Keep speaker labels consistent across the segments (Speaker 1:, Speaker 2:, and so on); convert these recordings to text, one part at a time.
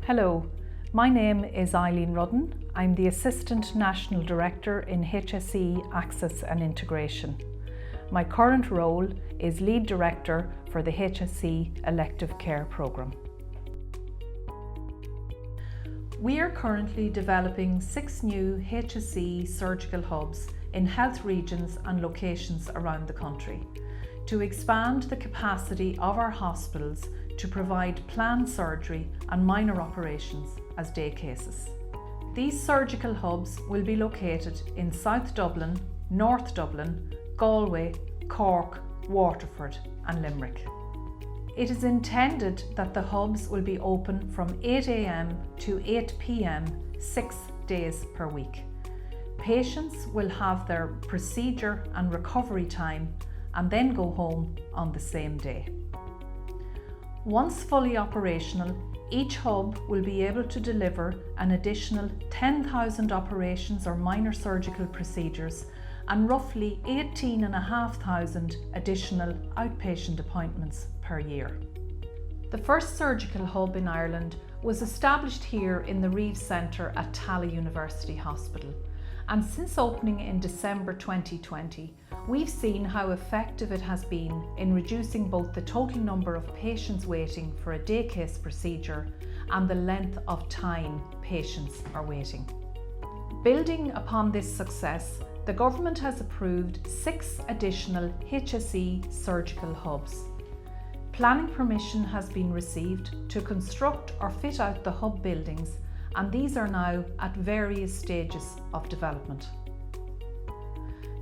Speaker 1: Hello, my name is Eileen Rudden. I'm the Assistant National Director in HSE Access and Integration. My current role is Lead Director for the HSE Elective Care Programme. We are currently developing 6 new HSE surgical hubs in health regions and locations around the country to expand the capacity of our hospitals to provide planned surgery and minor operations as day cases. These surgical hubs will be located in South Dublin, North Dublin, Galway, Cork, Waterford and Limerick. It is intended that the hubs will be open from 8 a.m. to 8 p.m. 6 days per week. Patients will have their procedure and recovery time and then go home on the same day. Once fully operational, each hub will be able to deliver an additional 10,000 operations or minor surgical procedures and roughly 18,500 additional outpatient appointments per year. The first surgical hub in Ireland was established here in the Reeves Centre at Tallaght University Hospital, and since opening in December 2020, we've seen how effective it has been in reducing both the total number of patients waiting for a day case procedure and the length of time patients are waiting. Building upon this success, the government has approved 6 additional HSE surgical hubs. Planning permission has been received to construct or fit out the hub buildings, and these are now at various stages of development.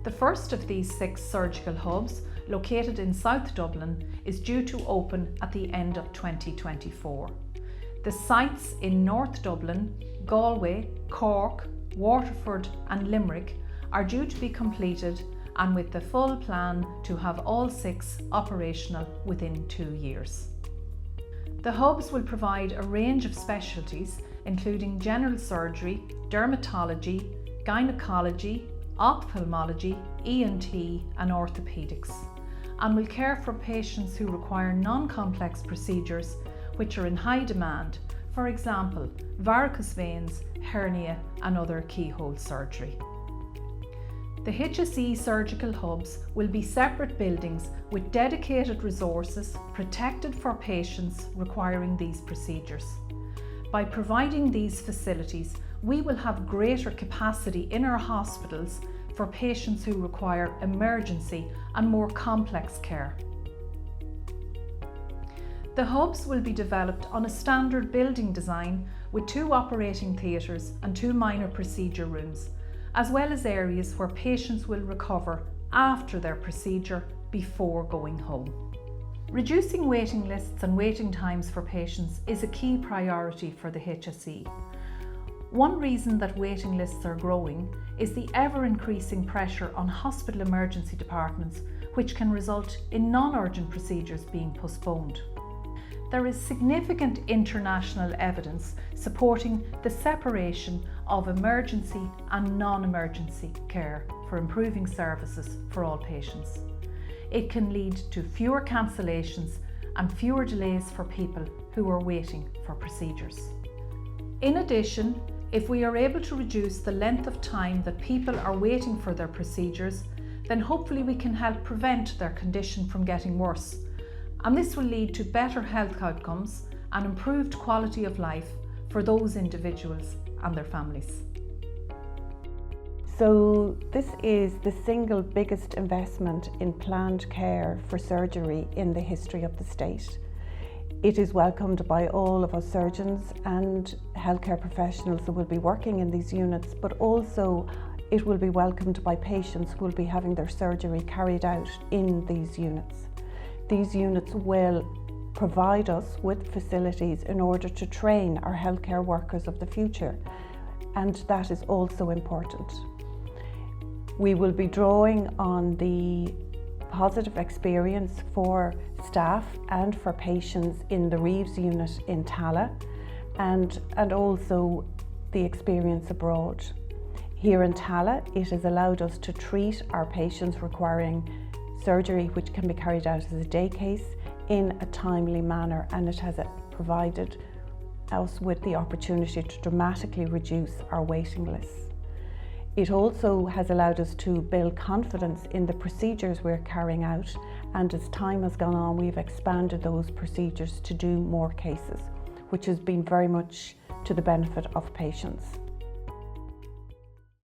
Speaker 1: The first of these 6 surgical hubs, located in South Dublin, is due to open at the end of 2024. The sites in North Dublin, Galway, Cork, Waterford and Limerick are due to be completed, and with the full plan to have all 6 operational within 2 years. The hubs will provide a range of specialties including general surgery, dermatology, gynecology, ophthalmology, ENT and orthopaedics, and will care for patients who require non-complex procedures which are in high demand, for example, varicose veins, hernia and other keyhole surgery. The HSE surgical hubs will be separate buildings with dedicated resources protected for patients requiring these procedures. By providing these facilities, we will have greater capacity in our hospitals for patients who require emergency and more complex care. The hubs will be developed on a standard building design with 2 operating theatres and 2 minor procedure rooms, as well as areas where patients will recover after their procedure before going home. Reducing waiting lists and waiting times for patients is a key priority for the HSE. One reason that waiting lists are growing is the ever-increasing pressure on hospital emergency departments, which can result in non-urgent procedures being postponed. There is significant international evidence supporting the separation of emergency and non-emergency care for improving services for all patients. It can lead to fewer cancellations and fewer delays for people who are waiting for procedures. In addition, if we are able to reduce the length of time that people are waiting for their procedures, then hopefully we can help prevent their condition from getting worse. And this will lead to better health outcomes and improved quality of life for those individuals and their families.
Speaker 2: So this is the single biggest investment in planned care for surgery in the history of the state. It is welcomed by all of us surgeons and healthcare professionals who will be working in these units, but also it will be welcomed by patients who will be having their surgery carried out in these units. These units will provide us with facilities in order to train our healthcare workers of the future, and that is also important. We will be drawing on the positive experience for staff and for patients in the Reeves unit in Tallaght, and also the experience abroad. Here in Tallaght, it has allowed us to treat our patients requiring surgery which can be carried out as a day case in a timely manner, and it has provided us with the opportunity to dramatically reduce our waiting lists. It also has allowed us to build confidence in the procedures we're carrying out, and as time has gone on, we've expanded those procedures to do more cases, which has been very much to the benefit of patients.